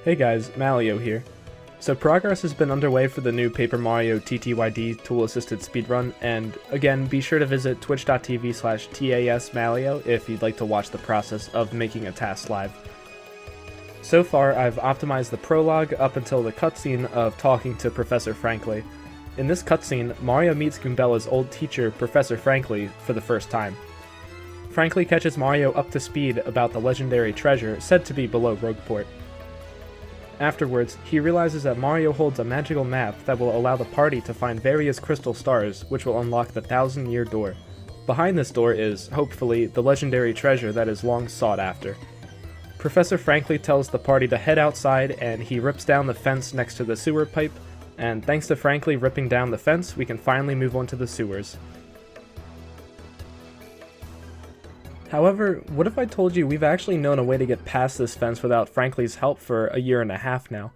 Hey guys, Malio here. So progress has been underway for the new Paper Mario TTYD Tool-Assisted Speedrun, and again, be sure to visit twitch.tv/TASMalio if you'd like to watch the process of making a task live. So far, I've optimized the prologue up until the cutscene of talking to Professor Frankly. In this cutscene, Mario meets Goombella's old teacher, Professor Frankly, for the first time. Frankly catches Mario up to speed about the legendary treasure said to be below Rogueport. Afterwards, he realizes that Mario holds a magical map that will allow the party to find various crystal stars, which will unlock the 1,000-year door. Behind this door is, hopefully, the legendary treasure that is long sought after. Professor Frankly tells the party to head outside, and he rips down the fence next to the sewer pipe, and thanks to Frankly ripping down the fence, we can finally move on to the sewers. However, what if I told you we've actually known a way to get past this fence without Frankly's help for a year and a half now?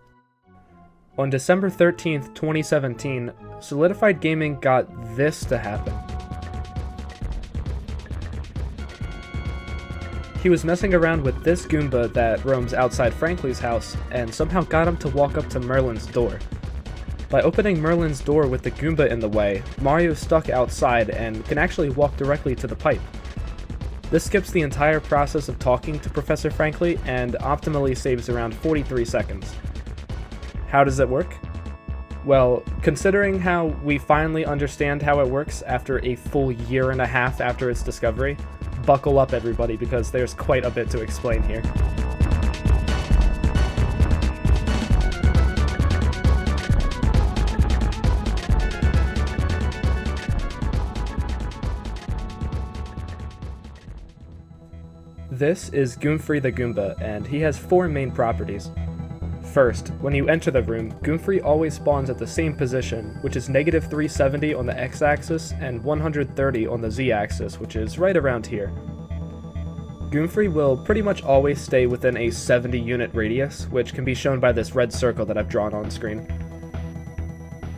On December 13th, 2017, Solidified Gaming got this to happen. He was messing around with this Goomba that roams outside Frankly's house, and somehow got him to walk up to Merlin's door. By opening Merlin's door with the Goomba in the way, Mario's stuck outside and can actually walk directly to the pipe. This skips the entire process of talking to Professor Frankly and optimally saves around 43 seconds. How does it work? Well, considering how we finally understand how it works after a full year and a half after its discovery, buckle up everybody because there's quite a bit to explain here. This is Goomfrey the Goomba, and he has 4 main properties. First, when you enter the room, Goomfrey always spawns at the same position, which is -370 on the x-axis and 130 on the z-axis, which is right around here. Goomfrey will pretty much always stay within a 70-unit radius, which can be shown by this red circle that I've drawn on screen.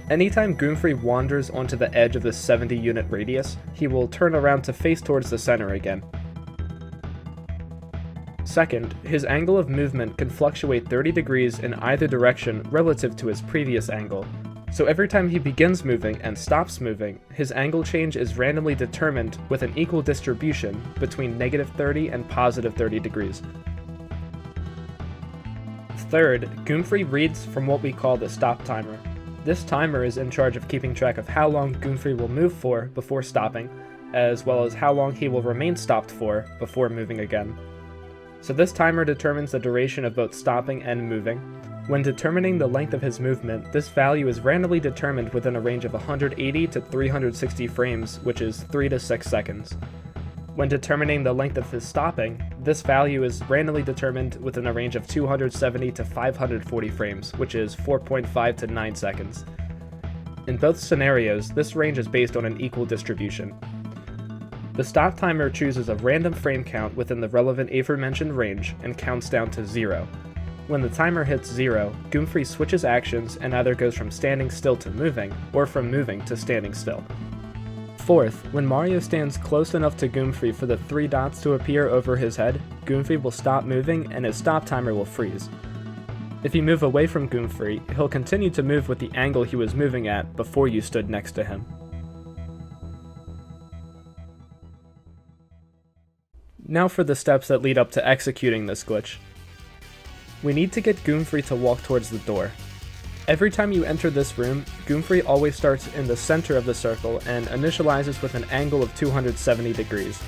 Anytime Goomfrey wanders onto the edge of this 70-unit radius, he will turn around to face towards the center again. Second, his angle of movement can fluctuate 30 degrees in either direction relative to his previous angle, so every time he begins moving and stops moving, his angle change is randomly determined with an equal distribution between -30 and +30 degrees. Third, Goomfrey reads from what we call the stop timer. This timer is in charge of keeping track of how long Goomfrey will move for before stopping, as well as how long he will remain stopped for before moving again. So this timer determines the duration of both stopping and moving. When determining the length of his movement, this value is randomly determined within a range of 180 to 360 frames, which is 3 to 6 seconds. When determining the length of his stopping, this value is randomly determined within a range of 270 to 540 frames, which is 4.5 to 9 seconds. In both scenarios, this range is based on an equal distribution. The stop timer chooses a random frame count within the relevant aforementioned range and counts down to 0. When the timer hits 0, Goomfrey switches actions and either goes from standing still to moving, or from moving to standing still. Fourth, when Mario stands close enough to Goomfrey for the 3 dots to appear over his head, Goomfrey will stop moving and his stop timer will freeze. If you move away from Goomfrey, he'll continue to move with the angle he was moving at before you stood next to him. Now for the steps that lead up to executing this glitch. We need to get Goomfrey to walk towards the door. Every time you enter this room, Goomfrey always starts in the center of the circle and initializes with an angle of 270 degrees.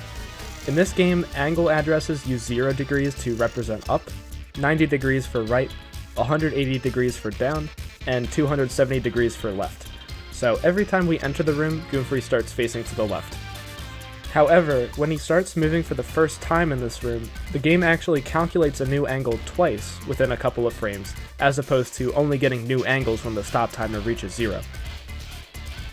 In this game, angle addresses use 0 degrees to represent up, 90 degrees for right, 180 degrees for down, and 270 degrees for left. So every time we enter the room, Goomfrey starts facing to the left. However, when he starts moving for the first time in this room, the game actually calculates a new angle twice within a couple of frames, as opposed to only getting new angles when the stop timer reaches 0.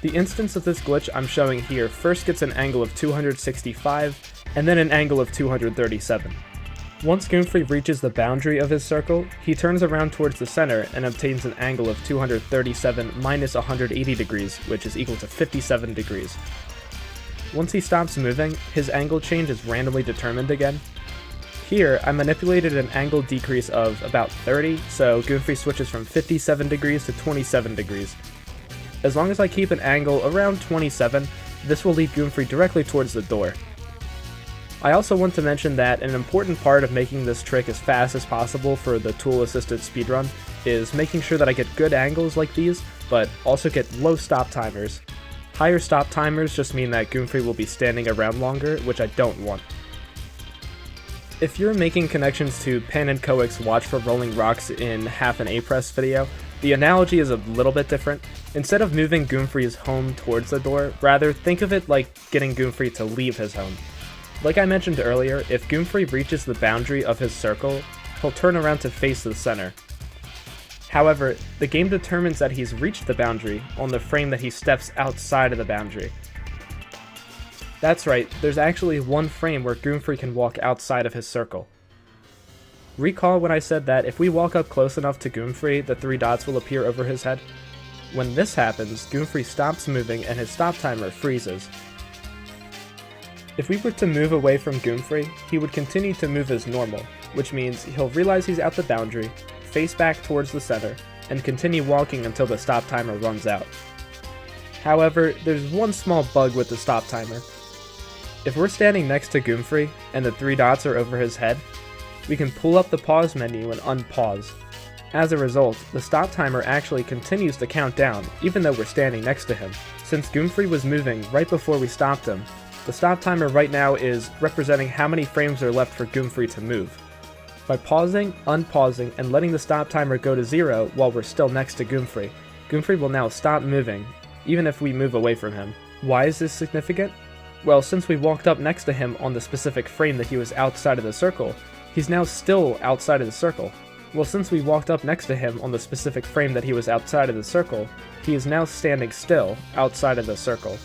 The instance of this glitch I'm showing here first gets an angle of 265, and then an angle of 237. Once Goomfrey reaches the boundary of his circle, he turns around towards the center and obtains an angle of 237 minus 180 degrees, which is equal to 57 degrees. Once he stops moving, his angle change is randomly determined again. here, I manipulated an angle decrease of about 30, so Goomfrey switches from 57 degrees to 27 degrees. As long as I keep an angle around 27, this will lead Goomfrey directly towards the door. I also want to mention that an important part of making this trick as fast as possible for the Tool-Assisted Speedrun is making sure that I get good angles like these, but also get low stop timers. Higher stop timers just mean that Goomfrey will be standing around longer, which I don't want. If you're making connections to Pan and Coic's Watch for Rolling Rocks in half an A-Press video, the analogy is a little bit different. Instead of moving Goomfrey's home towards the door, rather think of it like getting Goomfrey to leave his home. Like I mentioned earlier, if Goomfrey reaches the boundary of his circle, he'll turn around to face the center. However, the game determines that he's reached the boundary on the frame that he steps outside of the boundary. That's right, there's actually one frame where Goomfrey can walk outside of his circle. Recall when I said that if we walk up close enough to Goomfrey, the 3 dots will appear over his head? When this happens, Goomfrey stops moving and his stop timer freezes. If we were to move away from Goomfrey, he would continue to move as normal, which means he'll realize he's out the boundary, face back towards the center, and continue walking until the stop timer runs out. However, there's one small bug with the stop timer. If we're standing next to Goomfrey, and the 3 dots are over his head, we can pull up the pause menu and unpause. As a result, the stop timer actually continues to count down, even though we're standing next to him. Since Goomfrey was moving right before we stopped him, the stop timer right now is representing how many frames are left for Goomfrey to move. By pausing, unpausing, and letting the stop timer go to 0 while we're still next to Goomfrey, Goomfrey will now stop moving, even if we move away from him. Why is this significant? Well, since we walked up next to him on the specific frame that he was outside of the circle, he's now still outside of the circle. Well, since we walked up next to him on the specific frame that he was outside of the circle, he is now standing still outside of the circle.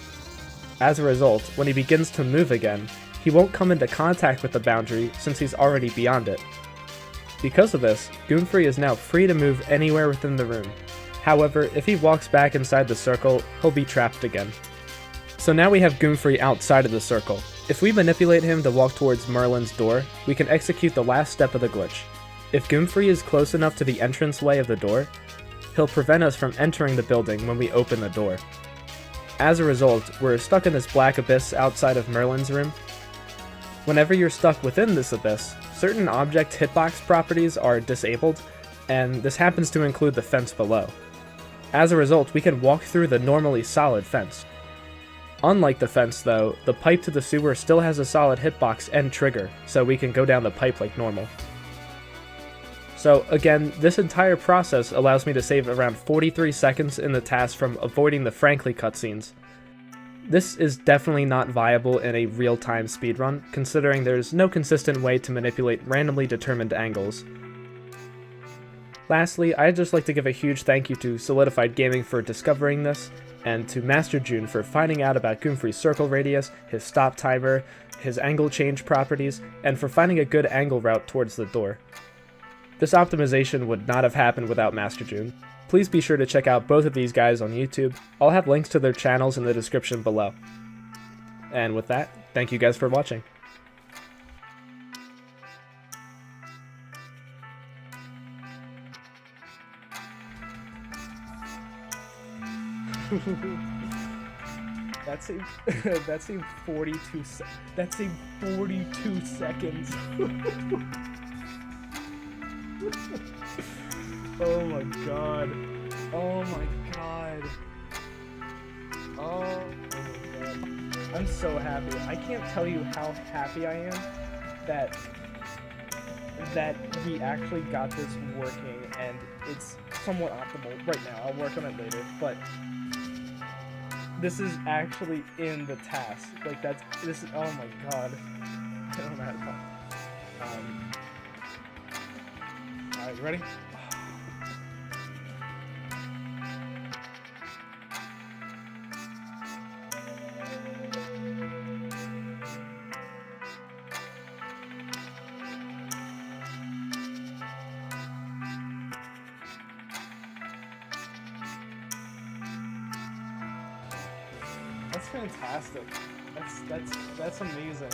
As a result, when he begins to move again, he won't come into contact with the boundary since he's already beyond it. Because of this, Goomfrey is now free to move anywhere within the room. However, if he walks back inside the circle, he'll be trapped again. So now we have Goomfrey outside of the circle. If we manipulate him to walk towards Merlin's door, we can execute the last step of the glitch. If Goomfrey is close enough to the entranceway of the door, he'll prevent us from entering the building when we open the door. As a result, we're stuck in this black abyss outside of Merlin's room. Whenever you're stuck within this abyss, certain object hitbox properties are disabled, and this happens to include the fence below. As a result, we can walk through the normally solid fence. Unlike the fence though, the pipe to the sewer still has a solid hitbox and trigger, so we can go down the pipe like normal. So again, this entire process allows me to save around 43 seconds in the task from avoiding the Frankly cutscenes. This is definitely not viable in a real-time speedrun, considering there's no consistent way to manipulate randomly determined angles. Lastly, I'd just like to give a huge thank you to Solidified Gaming for discovering this, and to Masterjun for finding out about Goomfrey's circle radius, his stop timer, his angle change properties, and for finding a good angle route towards the door. This optimization would not have happened without Masterjun. Please be sure to check out both of these guys on YouTube. I'll have links to their channels in the description below. And with that, thank you guys for watching. That seemed 42 seconds. Oh my god. Oh my god. Oh my god. I'm so happy. I can't tell you how happy I am that we actually got this working, and it's somewhat optimal right now. I'll work on it later, but this is actually in the task. Like this is, oh my god. I don't know how to talk. Alright, you ready? That's fantastic. That's amazing.